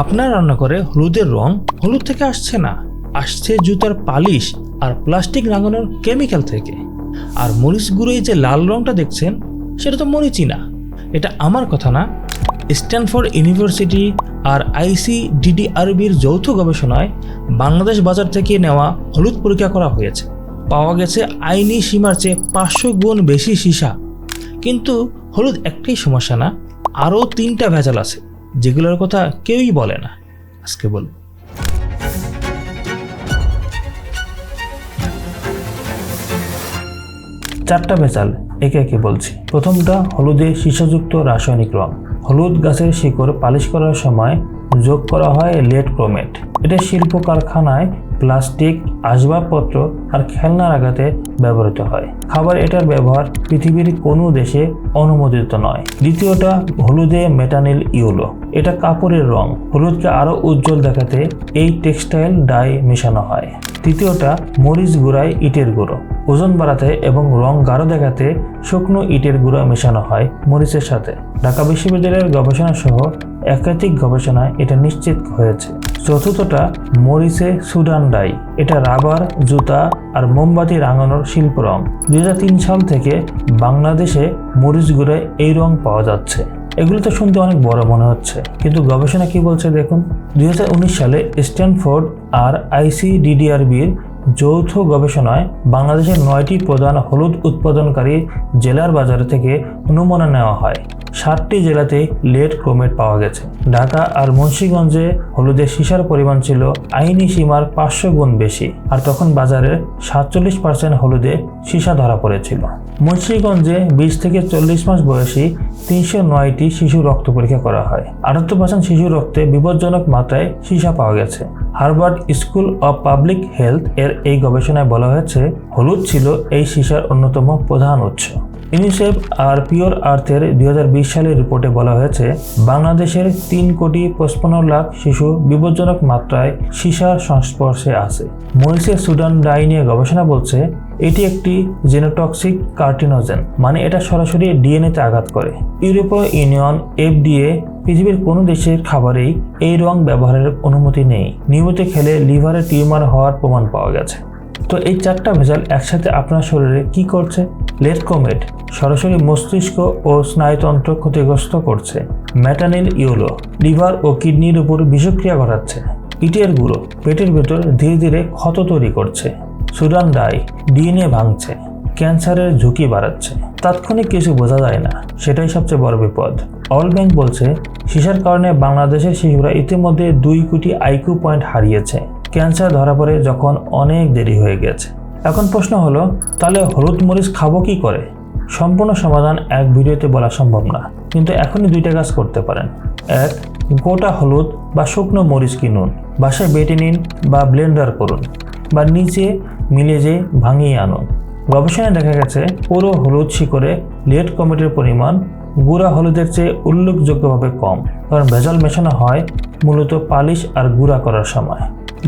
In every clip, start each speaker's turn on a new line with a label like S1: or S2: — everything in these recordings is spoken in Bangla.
S1: আপনার রান্নাঘরে হলুদের রং হলুদ থেকে আসছে না, আসছে জুতার পালিশ আর প্লাস্টিক রাঙানোর কেমিক্যাল থেকে। আর মরিচ গুঁড়োয় যে লাল রংটা দেখছেন সেটা তো মরিচই না। এটা আমার কথা না, স্ট্যানফোর্ড ইউনিভার্সিটি আর ICDDRBর যৌথ গবেষণায় বাংলাদেশ বাজার থেকে নেওয়া হলুদ পরীক্ষা করা হয়েছে। পাওয়া গেছে আইনি সীমার চেয়ে 500 গুণ বেশি সীসা। কিন্তু হলুদ একটাই সমস্যা না, আরও 3টা ভেজাল আছে যেগুলোর কথা কেউই বলে না। আজকে বলব। 4টা ভেজাল একে একে বলছি। প্রথমটা হলুদে সীসাযুক্ত রাসায়নিক রং। হলুদ গাছের শিকড় পালিশ করার সময় যোগ করা হয় লেড ক্রোমেট। এটা শিল্প কারখানায় প্লাস্টিক, আসবাবপত্র আর খেলনার আঘাতে ব্যবহৃত হয়। খাবার এটার ব্যবহার পৃথিবীর কোনো দেশে অনুমোদিত নয়। দ্বিতীয়টা হলুদে মেটানিল ইউলো। এটা কাপড়ের রং। হলুদকে আরও উজ্জ্বল দেখাতে এই টেক্সটাইল ডাই মেশানো হয়। তৃতীয়টা মরিচ গুঁড়ায় ইটের গুঁড়ো। ওজন বাড়াতে এবং রং গাঢ় দেখাতে শুকনো ইটের গুঁড়া মেশানো হয় মরিচের সাথে। ঢাকা বিশ্ববিদ্যালয়ের গবেষণা সহ একাধিক গবেষণায় এটা নিশ্চিত হয়েছে। চতুর্থটা মরিচে সুডান ডাই। এটা রাবার, জুতা আর মোমবাতি রাঙানোর শিল্প রং। 2003 সাল থেকে বাংলাদেশে মরিচ গুঁড়ায় এই রং পাওয়া যাচ্ছে। এগুলো তো শুনতে অনেক বড় মনে হচ্ছে, কিন্তু গবেষণা কি বলছে দেখুন। 2019 সালে স্ট্যানফোর্ড আর ICDDRBর যৌথ গবেষণায় বাংলাদেশের 9টি প্রধান হলুদ উৎপাদনকারী জেলার বাজার থেকে নমুনা নেওয়া হয়। 7টি জেলাতে লেড ক্রোমেট পাওয়া গেছে। ঢাকা আর মুন্সিগঞ্জে হলুদের সীসার পরিমাণ ছিল আইনি সীমার 500 গুণ বেশি, আর তখন বাজারের 47% হলুদে সীসা ধরা পড়েছিল। মুন্সিগঞ্জে 20 থেকে 40 মাস বয়সী 309টি শিশু রক্ত পরীক্ষা করা হয়। 78% শিশু রক্তে বিপজ্জনক মাত্রায় সীসা পাওয়া গেছে। Harvard school of public health এর এই গবেষণায় বলা হয়েছে হলুদ ছিল এই সীসার অন্যতম প্রধান উৎস। ইউনিসেফ আর পিওর আর্থের 2020 সালের রিপোর্টে বলা হয়েছে বাংলাদেশের 3,55,00,000 শিশু বিপজ্জনক মাত্রায় সীসার সংস্পর্শে আছে। মরিচের সুডান ডাই নিয়ে গবেষণা বলছে এটি একটি জেনোটক্সিক কার্টিনোজেন, মানে এটা সরাসরি ডিএনএতে আঘাত করে। ইউরোপীয় ইউনিয়ন FDA পৃথিবীর কোনো দেশের খাবারেই এই রং ব্যবহারের অনুমতি নেই। নিয়মিত খেলে লিভারে টিউমার হওয়ার প্রমাণ পাওয়া গেছে। তো এই 4টা ভেজাল একসাথে আপনার শরীরে কি করছে? লেড ক্রোমেট সরাসরি মস্তিষ্ক ও স্নায়ুতন্ত্র ক্ষতিগ্রস্ত করছে। মেটানিল ইউলো লিভার ও কিডনির উপর বিষক্রিয়া ঘটাচ্ছে। ইটের গুঁড়ো পেটের ভেতর ধীরে ধীরে ক্ষত তৈরি করছে। সুডান ডাই ডিএনএ ভাঙছে, ক্যান্সারের ঝুঁকি বাড়াচ্ছে। তাৎক্ষণিক কিছু বোঝা যায় না, সেটাই সবচেয়ে বড় বিপদ। ওয়ার্ল্ড ব্যাংক বলছে সীসার কারণে বাংলাদেশের শিশুরা ইতিমধ্যে 2 কোটি IQ পয়েন্ট হারিয়েছে। ক্যান্সার ধরা পড়ে যখন অনেক দেরি হয়ে গেছে। এখন প্রশ্ন হলো, তাহলে হলুদ মরিচ খাবো কি করে? সম্পূর্ণ সমাধান এক ভিডিওতে বলা সম্ভব না, কিন্তু এখনই 2টা কাজ করতে পারেন। 1, গোটা হলুদ বা শুকনো মরিচ কিনুন, বাসায় বেটে নিন বা ব্লেন্ডার করুন, বা নিচে মিলেজে ভাঙিয়ে আনুন। গবেষণায় দেখা গেছে পুরো হলুদ শিকড়ে লেড ক্রোমেটের পরিমাণ গুঁড়া হলুদের চেয়ে উল্লেখযোগ্যভাবে কম, কারণ ভেজাল মেশানো হয় মূলত পালিশ আর গুঁড়া করার সময়।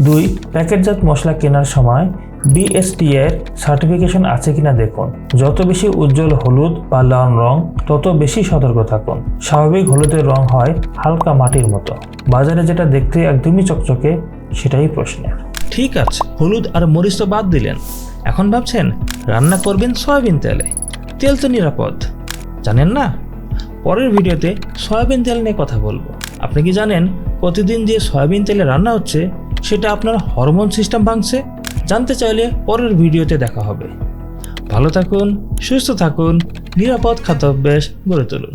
S1: 2, প্যাকেটজাত মশলা কেনার সময় BSTA সার্টিফিকেশন আছে কিনা দেখুন। যত বেশি উজ্জ্বল হলুদ বা লাল রং তত বেশি সতর্ক থাকুন। স্বাভাবিক হলুদের রং হয় হালকা মাটির মতো, বাজারে যেটা দেখতে একদমই চকচকে সেটাই প্রশ্নের। ঠিক আছে, হলুদ আর মরিচ তো বাদ দিলেন, এখন ভাবছেন রান্না করবেন সয়াবিন তেলে। তেল তো নিরাপদ, জানেন না? পরের ভিডিওতে সয়াবিন তেল নিয়ে কথা বলবো। আপনি কি জানেন প্রতিদিন যে সয়াবিন তেলে রান্না হচ্ছে সেটা আপনার হরমোন সিস্টেম ভাঙছে? জানতে চাইলে পরের ভিডিওতে দেখা হবে। ভালো থাকুন, সুস্থ থাকুন, নিরাপদ খাদ্যাভ্যাস গড়ে তুলুন।